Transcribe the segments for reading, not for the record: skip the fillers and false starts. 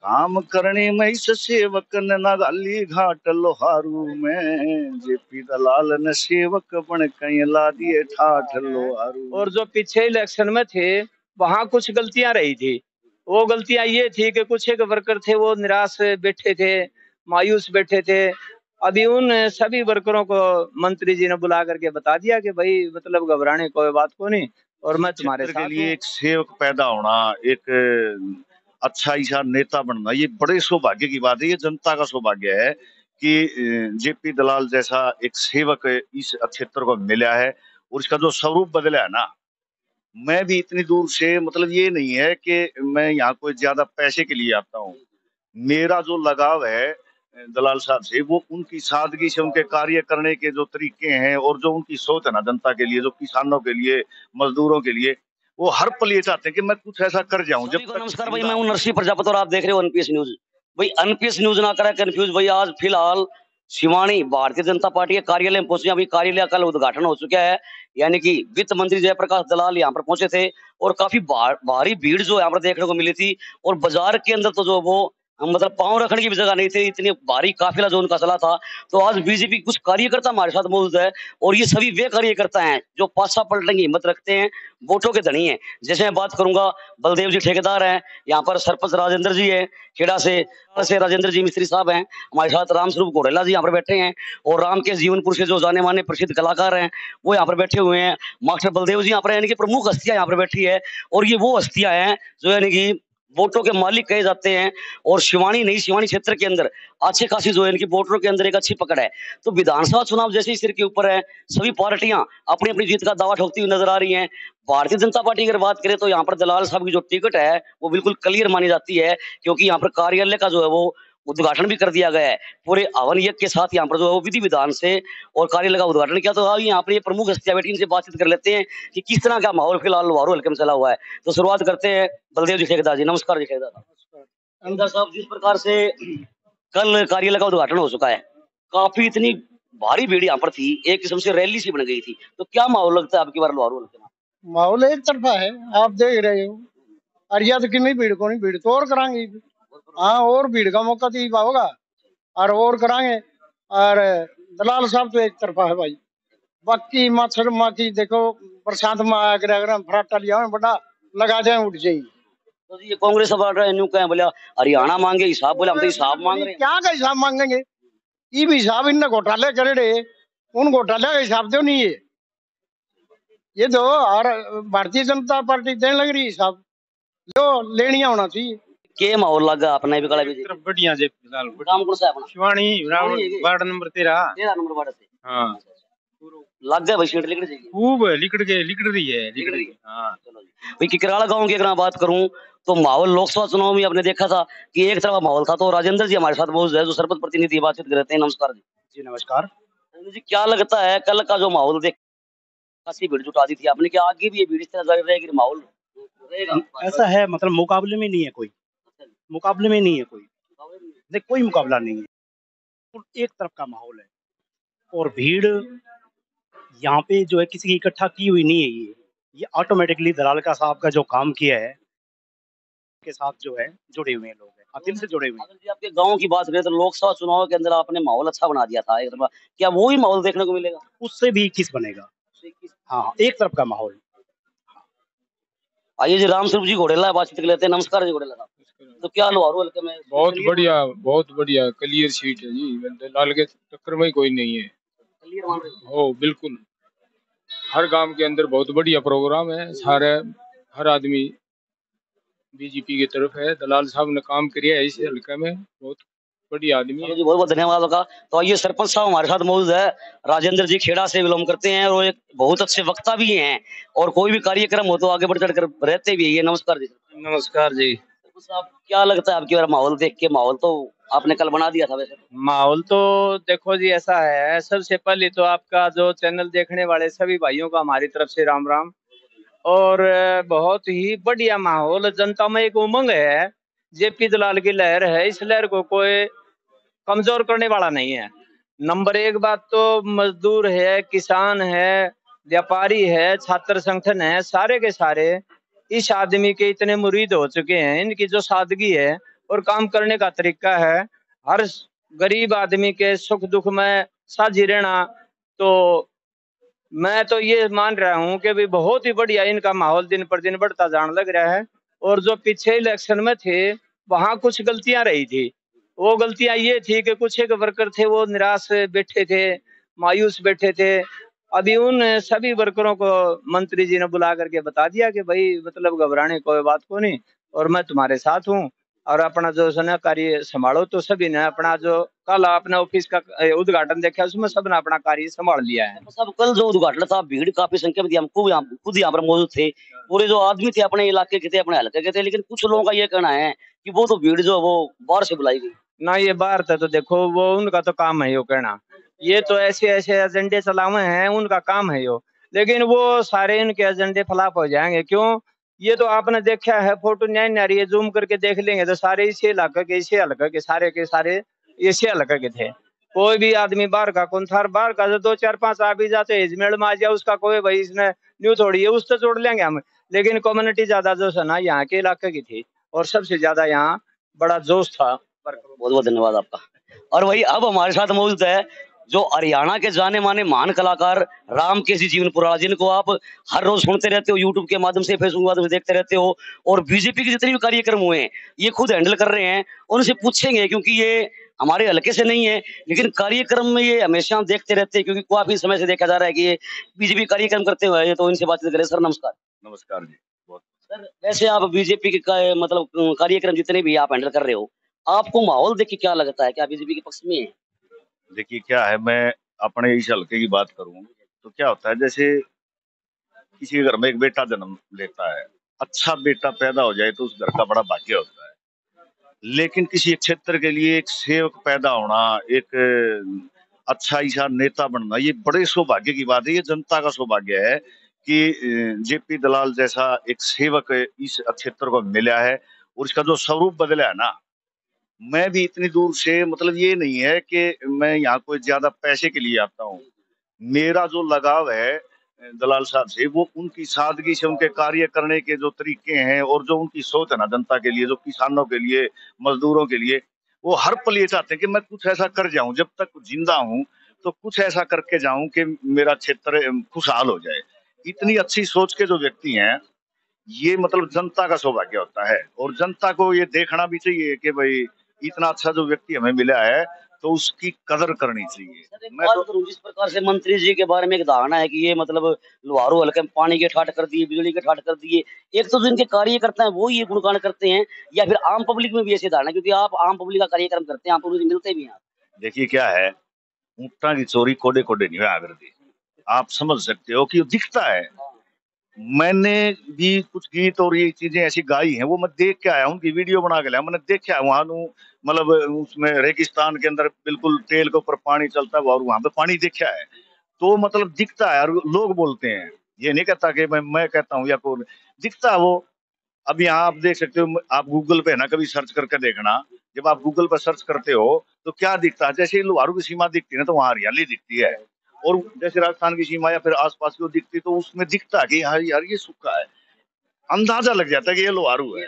काम करने में इस सेवक न गाली घाट लोहारू में, जेपी दलाल ने सेवक बन कहीं ला दिए ठाठ लोहारू। और जो पीछे इलेक्शन में थे वहां कुछ गलतियां रही थी। वो गलतियां ये थी कि कुछ एक वर्कर थे वो निराश बैठे थे, मायूस बैठे थे। अभी उन सभी वर्करों को मंत्री जी ने बुला करके बता दिया कि भाई मतलब घबराने कोई बात को नहीं, और मैं तुम्हारे क्षेत्र के साथ लिए हूँ। एक सेवक पैदा होना, एक अच्छा ईशा नेता बनना, ये बड़े सौभाग्य की बात है। ये जनता का सौभाग्य है कि जेपी दलाल जैसा एक सेवक इस क्षेत्र को मिला है, और इसका जो स्वरूप बदला है ना। मैं भी इतनी दूर से, मतलब ये नहीं है कि मैं यहाँ कोई ज्यादा पैसे के लिए आता हूँ। मेरा जो लगाव है दलाल साहब से, वो उनकी सादगी से, उनके कार्य करने के जो तरीके हैं, और जो उनकी सोच है ना जनता के लिए, जो किसानों के लिए, मजदूरों के लिए, वो हर पल ये चाहते हैं कि मैं कुछ ऐसा कर जाऊं। जब सभी को तक नमस्कार भाई, जिंदा मैं हूं हूं। नरसिंह प्रजापति और आप देख रहे हो एनपीएस न्यूज। भाई एनपीएस न्यूज ना करा कंफ्यूज भाई। आज फिलहाल शिवानी भारतीय जनता पार्टी के कार्यालय में पहुंचे। अभी कार्यालय का कल उद्घाटन हो चुका है, यानी कि वित्त मंत्री जयप्रकाश दलाल यहाँ पर पहुंचे थे, और काफी भारी भीड़ जो यहाँ पर देखने को मिली थी। और बाजार के अंदर तो जो वो मतलब पांव रखने की भी जगह नहीं थी, इतनी भारी काफिला जो उनका चला था। तो आज बीजेपी कुछ कार्यकर्ता हमारे साथ मौजूद है, और ये सभी वे कार्यकर्ता हैं जो पासा पलटने की हिम्मत रखते हैं, वोटों के धनी हैं। जैसे मैं बात करूंगा, बलदेव जी ठेकेदार हैं, यहाँ पर सरपंच राजेंद्र जी है खेड़ा से राजेंद्र जी मिस्त्री साहब हैं, हमारे साथ रामस्वरूप घोड़ेला जी यहाँ पर बैठे हैं, और राम के जीवनपुर से जो जाने माने प्रसिद्ध कलाकार हैं वो यहाँ पर बैठे हुए हैं। मास्टर बलदेव जी यहाँ पर, यानी कि प्रमुख हस्तियां यहाँ पर बैठी है। और ये वो हस्तियां हैं जो यानी कि वोटों के मालिक कहे जाते हैं। और शिवानी नहीं, शिवानी क्षेत्र के अंदर अच्छी खासी जो है इनकी वोटरों के अंदर एक अच्छी पकड़ है। तो विधानसभा चुनाव जैसे ही सिर के ऊपर है, सभी पार्टियां अपनी अपनी जीत का दावा ठोकती हुई नजर आ रही हैं। भारतीय जनता पार्टी की अगर बात करें तो यहाँ पर दलाल साहब की जो टिकट है वो बिल्कुल क्लियर मानी जाती है, क्योंकि यहाँ पर कार्यालय का जो है वो उद्घाटन भी कर दिया गया है। पूरे हवन यज्ञ के साथ यहाँ पर जो है वो विधि विधान से और कार्यालय का उद्घाटन किया। तो यहाँ पर ये प्रमुख हस्तियां बैठी, इनसे बातचीत कर लेते हैं कि किस तरह का माहौल फिलहाल लोहारू हल्के में चला हुआ है। तो शुरुआत करते हैं बलदेव जी ठेकेदार जी। नमस्कार जी ठेकेदार साहब। जिस प्रकार से कल कार्यालय का उद्घाटन हो चुका है, काफी इतनी भारी भीड़ यहाँ पर थी, एक किस्म से रैली सी बन गई थी, तो क्या माहौल लगता है आपकी बार लोहारू हल्के में? माहौल एक तरफा है, आप देख रहे हो। अरिया तो कितनी भीड़ को नहीं, भीड़ तो और करांगे। हाँ, और भीड़ का मौका तो ये होगा और करांगे। और दलाल साहब तो एक तरफा है भाई। बाकी मच्छर माखी देखो, बरसात में अगर फराटा लिया बड़ा लगा जाए उठ जाए। तो ये कांग्रेस वाला न्यू कहें बोला हरियाणा मांगे हिसाब, बोले हम तो हिसाब मांग रहे हैं। क्या का हिसाब मांगेंगे? ये भी हिसाब इन घोटाले करे रहे, उन घोटाले का हिसाब दो नहीं है ये तो। और भारतीय जनता पार्टी देने लग रही हिसाब, जो लेनिया होना चाहिए। के माहौल लगा अपने भी कड़ा भी बढ़िया जे फिलहाल नाम कौन सा है अपना? Shivani ward number 13 number ward से। हाँ लग गया भाई, सीट लिख जाएगी खूब लिकड़ रही है हाँ। चलो जी भाई, किकराला गांव की अगर मैं बात करूं तो माहौल लोकसभा चुनाव में आपने देखा था कि एक तरफा माहौल था। तो राजेंद्र जी हमारे साथ मौजूद है, जो सरपंच प्रतिनिधि बातचीत कर रहे हैं। नमस्कार जी। जी नमस्कार। राजेंद्र जी, क्या लगता है कल का जो माहौल देख काफी भीड़ जुटा दी थी आपने, क्या आगे भी ये भीड़ इस तरह जारी रहेगी, माहौल रहेगा? ऐसा है, मतलब मुकाबले में नहीं है कोई, मुकाबले में नहीं है कोई, नहीं कोई मुकाबला नहीं है, एक तरफ का माहौल है। और भीड़ यहाँ पे जो है किसी की इकट्ठा की हुई नहीं है, ये ऑटोमेटिकली दलाल का साहब का जो काम किया है के साथ जो है जुड़े हुए हैं लोग हैं, दिल से जुड़े हुए हैं। अगर जी आपके गांव की बात करें तो लोकसभा चुनाव के अंदर आपने माहौल अच्छा बना दिया था एक तरफा, क्या वो ही माहौल देखने को मिलेगा? उससे भी किस बनेगा? हाँ, एक तरफ का माहौल। आइए जी, रामस्वरूप जी घोड़ेला बातचीत कर लेते हैं। नमस्कार जी घोड़ेला साहब। तो क्या लोहारू हल्के में बहुत बढ़िया क्लियर सीट है जी, लाल के टक्कर में कोई नहीं है। क्लियर मान रहे हो बिल्कुल, हर गांव के अंदर बहुत बढ़िया प्रोग्राम है, सारे हर आदमी बीजेपी की तरफ है। दलाल साहब ने काम किया है इस हल्के में, बहुत बढ़िया आदमी है जी, बहुत बहुत धन्यवाद आपका। तो आइए सरपंच साहब हमारे साथ मौजूद है, राजेंद्र जी खेड़ा से बिलोंग करते हैं, और एक बहुत अच्छे वक्ता भी हैं, और कोई भी कार्यक्रम हो तो आगे बढ़ चढ़ कर रहते भी है। नमस्कार जी। नमस्कार जी। सरपंच साहब, क्या लगता है आपकी बार माहौल देख के? माहौल तो आपने कल बना दिया था वैसे। माहौल तो देखो जी ऐसा है, सबसे पहले तो आपका जो चैनल देखने वाले सभी भाइयों का हमारी तरफ से राम राम। और बहुत ही बढ़िया माहौल, जनता में एक उमंग है, जेपी दलाल की लहर है, इस लहर को कोई कमजोर करने वाला नहीं है। नंबर एक बात तो मजदूर है, किसान है, व्यापारी है, छात्र संगठन है, सारे के सारे इस आदमी के इतने मुरीद हो चुके हैं, इनकी जो सादगी है और काम करने का तरीका है। हर गरीब आदमी के सुख दुख में साझी रहना। तो मैं तो ये मान रहा हूँ कि भी बहुत ही बढ़िया इनका माहौल दिन पर दिन बढ़ता जाने लग रहा है। और जो पीछे इलेक्शन में थे, वहां कुछ गलतियां रही थी। वो गलतियां ये थी कि कुछ एक वर्कर थे वो निराश बैठे थे, मायूस बैठे थे। अभी उन सभी वर्करों को मंत्री जी ने बुला करके बता दिया कि भाई मतलब घबराने कोई बात को नहीं, और मैं तुम्हारे साथ हूँ, और अपना जो है ना कार्य संभालो। तो सभी ने अपना जो कल अपने ऑफिस का उद्घाटन देखा, उसमें सबने अपना कार्य संभाल लिया है। तो सब कल जो उद्घाटन था, भीड़ काफी संख्या में थी, हम खुद यहाँ पर मौजूद थे। पूरे जो आदमी थे अपने इलाके के थे, अपने हल्के के थे, लेकिन कुछ लोगों का ये कहना है कि वो तो भीड़ जो है वो बाहर से बुलाई गई। ना ये बाहर था, तो देखो वो उनका तो काम है यो कहना, ये तो ऐसे ऐसे एजेंडे चलावे हैं, उनका काम है यो। लेकिन वो सारे इनके एजेंडे फ्लॉप हो जाएंगे। क्यों? ये तो आपने देखा है, फोटो नहीं आ रही है, जूम करके देख लेंगे तो सारे इसी इलाके के सारे के सारे इसी इलाके के थे। कोई भी आदमी बाहर का कौन था? बाहर का जो 2 4 5 आ भी जाते इजमेर में आ जाए, उसका कोई भाई इसने न्यू थोड़ी है, उससे जोड़ लेंगे हम। लेकिन कम्युनिटी ज्यादा जो है ना यहाँ के इलाके की थी, और सबसे ज्यादा यहाँ बड़ा जोश था। बहुत बहुत धन्यवाद आपका। और वही अब हमारे साथ मौजूद है जो हरियाणा के जाने माने महान कलाकार रामकेश जीवनपुरा, जिनको आप हर रोज सुनते रहते हो, यूट्यूब के माध्यम से, फेसबुक के माध्यम से देखते रहते हो, और बीजेपी के जितने भी कार्यक्रम हुए हैं ये खुद हैंडल कर रहे हैं। उनसे पूछेंगे, क्योंकि ये हमारे हल्के से नहीं है, लेकिन कार्यक्रम में ये हमेशा हम देखते रहते हैं, क्योंकि काफी समय से देखा जा रहा है कि ये बीजेपी कार्यक्रम करते हुए हैं। तो इनसे बातचीत करें। सर नमस्कार। नमस्कार जी। बहुत सर वैसे आप बीजेपी के मतलब कार्यक्रम जितने भी आप हैंडल कर रहे हो, आपको माहौल देख के क्या लगता है, क्या बीजेपी के पक्ष में है? देखिए क्या है, मैं अपने इस हल्के की बात करूं तो क्या होता है, जैसे किसी के घर में एक बेटा जन्म लेता है, अच्छा बेटा पैदा हो जाए तो उस घर का बड़ा भाग्य होता है। लेकिन किसी एक क्षेत्र के लिए एक सेवक पैदा होना, एक अच्छा ऐसा नेता बनना, ये बड़े सौभाग्य की बात है। ये जनता का सौभाग्य है कि जेपी दलाल जैसा एक सेवक इस क्षेत्र को मिला है, और इसका जो स्वरूप बदला है ना। मैं भी इतनी दूर से, मतलब ये नहीं है कि मैं यहाँ कोई ज्यादा पैसे के लिए आता हूँ। मेरा जो लगाव है दलाल साहब से, वो उनकी सादगी से, उनके कार्य करने के जो तरीके हैं, और जो उनकी सोच है ना जनता के लिए, जो किसानों के लिए, मजदूरों के लिए, वो हर पल ये चाहते हैं कि मैं कुछ ऐसा कर जाऊं, जब तक जिंदा हूं तो कुछ ऐसा करके जाऊं कि मेरा क्षेत्र खुशहाल हो जाए। इतनी अच्छी सोच के जो व्यक्ति हैं, ये मतलब जनता का सौभाग्य होता है। और जनता को ये देखना भी चाहिए कि भाई इतना अच्छा जो व्यक्ति हमें मिला है, तो उसकी कदर करनी चाहिए। सर एक मैं बात तो करूं, जिस प्रकार से मंत्री जी के बारे में एक धारणा है कि ये मतलब लुहारू हल्के में पानी के ठाट कर दिए, बिजली के ठाट कर दिए, एक तो जो इनके कार्यकर्ता हैं वो ये गुणगान करते हैं, या फिर आम पब्लिक में भी ऐसी धारणा है? क्योंकि आप आम पब्लिक का कार्यक्रम करते हैं, आम पब्लिक से मिलते भी हैं आप। देखिए क्या है, ऊँटा की चोरी कोडे कोडे नहीं हुआ करती। आप समझ सकते हो कि वो दिखता है। मैंने भी कुछ गीत और ये चीजें ऐसी गाई हैं, वो मैं देख के आया हूँ, उनकी वीडियो बना के लाया। मैंने देखा है वहां मतलब उसमें रेगिस्तान के अंदर बिल्कुल तेल के ऊपर पानी चलता है, और वहां पे पानी देखा है। तो मतलब दिखता है, और लोग बोलते हैं। ये नहीं कहता कि मैं कहता हूँ या कोई, दिखता है वो। अब यहाँ आप देख सकते हो, आप गूगल पे ना कभी सर्च करके देखना। जब आप गूगल पर सर्च करते हो तो क्या दिखता है, जैसे लोहारू की सीमा दिखती है ना, तो वहां हरियाली दिखती है। और जैसे राजस्थान की सीमा या फिर आसपास की वो दिखती, तो उसमें दिखता है कि यार यार ये सूखा है। अंदाजा लग जाता है कि ये लोहारू है।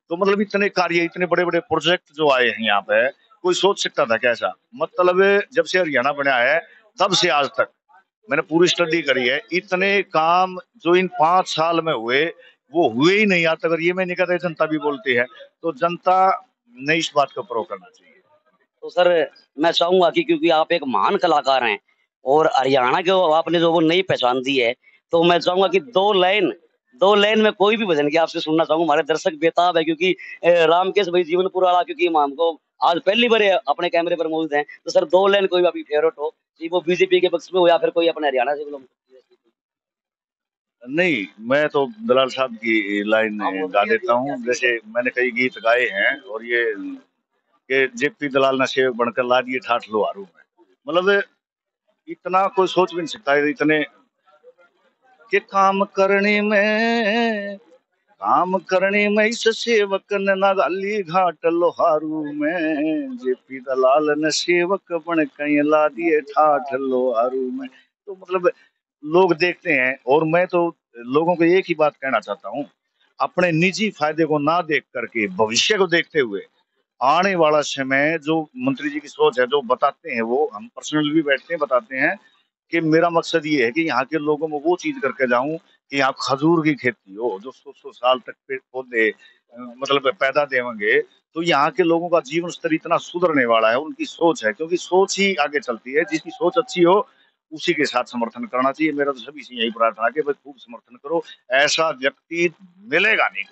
तो मतलब इतने कार्य, इतने बड़े बड़े प्रोजेक्ट जो आए हैं यहाँ पे, कोई सोच सकता था कैसा? मतलब जब से हरियाणा बना है तब से आज तक मैंने पूरी स्टडी करी है, इतने काम जो इन 5 साल में हुए, वो हुए ही नहीं आज तक। अगर ये मैं नहीं कहता, जनता भी बोलती है, तो जनता ने इस बात को प्रो करना चाहिए। तो सर मैं चाहूंगा कि क्योंकि आप एक महान कलाकार हैं और हरियाणा के आपने जो वो नई पहचान दी है, तो मैं चाहूंगा कि दो लाइन में कोई भी भजन की आपसे सुनना चाहूंगा। हमारे दर्शक बेताब है, क्योंकि रामकेश भाई जीवनपुरा वाला, क्योंकि हम हमको आज पहली बार अपने कैमरे पर मौजूद हैं, तो सर 2 लाइन कोई भी आपकी फेवरेट हो, चाहे वो बीजेपी के पक्ष में हो या फिर कोई अपने हरियाणा से belong नहीं, मैं तो दलाल साहब की लाइन हो। गा देता हूँ। जैसे मैंने कई गीत गाए हैं, और ये कि जेपी दलाल ने सेवक बनकर ला दिए ठाठ लोहारू में। मतलब इतना कोई सोच भी नहीं सकता है, इतने के काम करने में इस सेवक ने नागाली घाट लोहारू में, जेपी दलाल ने सेवक बन कहीं ला दिए ठाठ लोहारू में। तो मतलब लोग देखते हैं, और मैं तो लोगों को एक ही बात कहना चाहता हूँ, अपने निजी फायदे को ना देख करके भविष्य को देखते हुए आने वाला समय जो मंत्री जी की सोच है, जो बताते हैं, वो हम पर्सनल भी बैठते हैं, बताते हैं कि मेरा मकसद ये है कि यहाँ के लोगों में वो चीज करके जाऊं कि यहाँ खजूर की खेती हो, जो 100 साल तक पेड़ पौधे मतलब पैदा देंगे, तो यहाँ के लोगों का जीवन स्तर इतना सुधरने वाला है, उनकी सोच है, क्योंकि सोच ही आगे चलती है। जिसकी सोच अच्छी हो उसी के साथ समर्थन करना चाहिए। मेरा तो सभी से यही प्रार्थना है कि भाई खूब समर्थन करो, ऐसा व्यक्ति मिलेगा नहीं।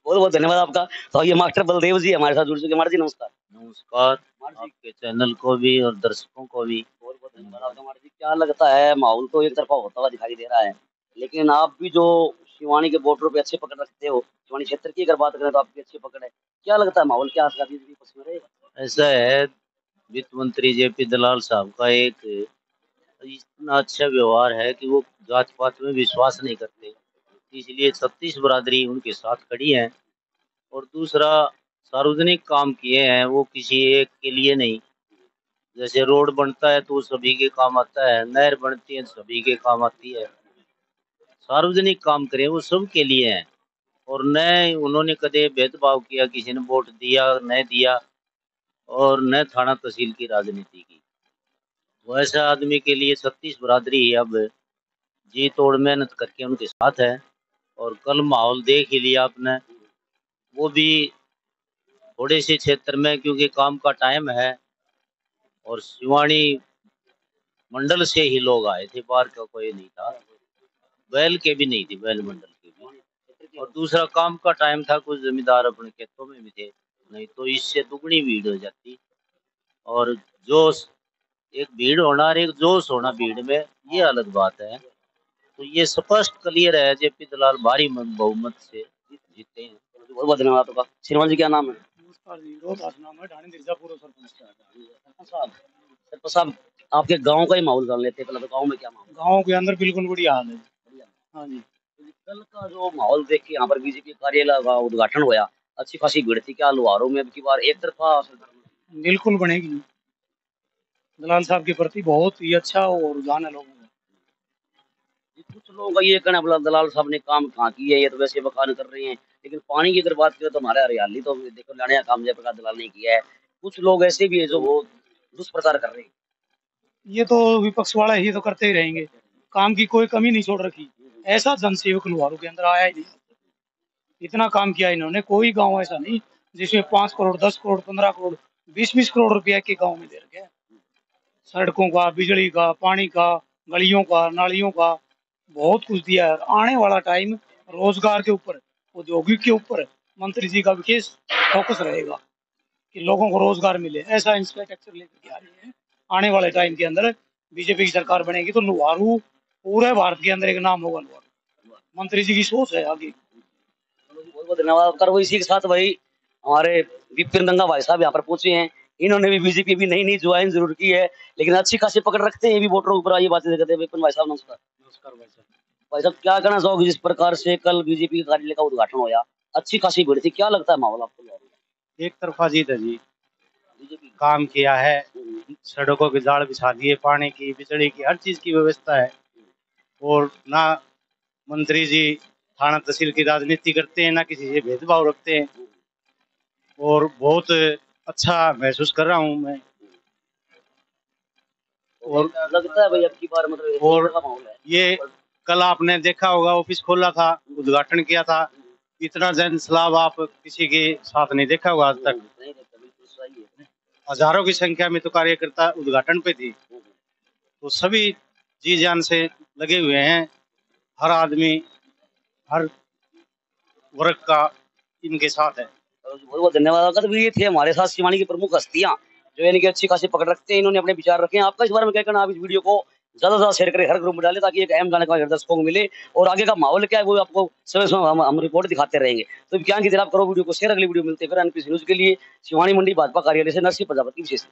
बहुत बहुत धन्यवाद आपका। तो ये मास्टर बलदेव जी हमारे साथ जुड़ चुके हैं। मास्टर जी नमस्कार। नमस्कार, आपके चैनल को भी और दर्शकों को भी बहुत बहुत धन्यवाद आपका। मास्टर जी क्या लगता है, माहौल तो एक तरफा होता हुआ दिखाई दे रहा है, लेकिन आप भी जो शिवानी के बॉर्डर पे अच्छे पकड़ रखते हो, शिवानी क्षेत्र की अगर बात करें तो आपकी अच्छी पकड़ है, क्या लगता है माहौल क्या बीजेपी पक्ष में रहेगा? ऐसा है, वित्त मंत्री जेपी दलाल साहब का एक इतना अच्छा व्यवहार है कि वो जात पात में विश्वास नहीं करते, इसलिए 36 बरादरी उनके साथ खड़ी है। और दूसरा, सार्वजनिक काम किए हैं वो किसी एक के लिए नहीं। जैसे रोड बनता है तो वो सभी के काम आता है, नहर बनती है तो सभी के काम आती है। सार्वजनिक काम करें वो सबके लिए है, और न उन्होंने कदे भेदभाव किया, किसी ने वोट दिया न दिया, और न थाना तहसील की राजनीति की। वो ऐसा आदमी के लिए 36 बरादरी अब जी तोड़ मेहनत करके उनके साथ है। और कल माहौल देख ही लिया आपने, वो भी थोड़े से क्षेत्र में, क्योंकि काम का टाइम है, और शिवानी मंडल से ही लोग आए थे, बाहर का कोई नहीं था, बैल के भी नहीं थे, बैल मंडल के भी। और दूसरा, काम का टाइम था, कुछ जमींदार अपने खेतों में भी थे, नहीं तो इससे दुगनी भीड़ हो जाती। और जोश, एक भीड़ होना और एक जोश होना भीड़ में, ये अलग बात है। तो ये स्पष्ट क्लियर है, जेपी दलाल भारी बहुमत से जीते हैं। बहुत बहुत धन्यवाद आपका। श्रीमान जी क्या नाम है? नमस्कार जी, रोहतास नाम है, ढाणी मिर्जापुर सरपंच साहब, सरपंच साहब आपके गांव का ही माहौल जान लेते हैं। पहले तो गांव में क्या माहौल? गांव के अंदर बिल्कुल बढ़िया हाल है। हाँ जी, कल का जो माहौल देख के यहाँ पर बीजेपी कार्यालय का उद्घाटन हुआ, अच्छी खासी भीड़ थी। क्या लुहारों में अब की बार एक तरफा बिल्कुल बनेगी। दलाल साहब के प्रति बहुत ही अच्छा और रुझान है लोगों का। कुछ लोगों का ये कहना है, बोला दलाल साहब ने काम कहाँ किया, ये तो वैसे बखान कर रहे हैं, लेकिन पानी की अगर बात करें तो हमारे हरियाली तो देखो लाने का काम जयप्रकाश दलाल ने किया है। कुछ लोग ऐसे भी है जो वो दुष्प्रचार कर रहे हैं। ये तो विपक्ष वाले ही तो करते ही रहेंगे, काम की कोई कमी नहीं छोड़ रखी। ऐसा जनसेवक लुहारू के अंदर आया ही नहीं, इतना काम किया इन्होंने। कोई गांव ऐसा नहीं जिसमें 5 करोड़ 10 करोड़ 15 करोड़ 20-20 करोड़ रुपया के गांव में दे रखे। सड़कों का, बिजली का, पानी का, गलियों का, नालियों का बहुत कुछ दिया है। आने वाला टाइम रोजगार के ऊपर, औद्योगिक के ऊपर मंत्री जी का विशेष फोकस रहेगा कि लोगों को रोजगार मिले। ऐसा इंफ्रास्ट्रक्चर लेकर के आ रही है। आने वाले टाइम के अंदर बीजेपी की सरकार बनेगी तो लुहारू पूरे भारत के अंदर एक नाम होगा। लुहारू मंत्री जी की सोच है आगे। बहुत बहुत धन्यवाद कर। वो इसी के साथ भाई हमारे विपिन दंगा भाई साहब यहाँ पर पहुंचे हैं। इन्होंने भी बीजेपी भी नई ज्वाइन जरूर की है, लेकिन अच्छी खासी पकड़ रखते हैं, ये भी वोटरों के ऊपर ये बातें करते हैं। विपिन भाई साहब नमस्कार। नमस्कार भाई साहब। भाई साहब क्या कहना चाहोगे, जिस प्रकार से कल बीजेपी कार्यालय का उद्घाटन हुआ, अच्छी खासी भीड़ थी, क्या लगता है माहौल आपको? एक तरफा जीत है जी, बीजेपी काम किया है, सड़कों के जाल बिछा दिए, पानी की, बिजली की, हर चीज की व्यवस्था है। और ना मंत्री जी थाना तहसील की राजनीति करते हैं, ना किसी से भेदभाव रखते हैं, और बहुत अच्छा महसूस कर रहा हूँ मैं। और लगता है भाई अब की बार मतलब और का माहौल है। ये कल आपने देखा होगा, ऑफिस खोला था, उद्घाटन किया था, इतना जन सैलाब आप किसी के साथ नहीं देखा होगा आज तक। नहीं देखता, बिल्कुल सही है। हजारों की संख्या में तो कार्यकर्ता उद्घाटन पे थी, तो सभी जी जान से लगे हुए हैं। हर आदमी, हर वर्ग का इनके साथ है। बहुत बहुत धन्यवाद। अगर ये थे हमारे साथ शिवानी की प्रमुख हस्तियां जो यानी कि अच्छी खासी पकड़ रखते हैं, इन्होंने अपने विचार रखे हैं। आपका इस बारे में क्या कहना? आप इस वीडियो को ज्यादा से ज्यादा शेयर करें, हर ग्रुप में डालें, ताकि एक अहम जानकारी दर्शकों को मिले, और आगे का माहौल क्या है वो आपको समय समय हम रिपोर्ट दिखाते रहेंगे। तो क्या की तरह आप करो वीडियो को शेयर। अगली वीडियो मिलते हैं फिर एनपीसी न्यूज के लिए शिवानी मंडी भाजपा कार्यालय से नरसिंह प्रजापति की विशेष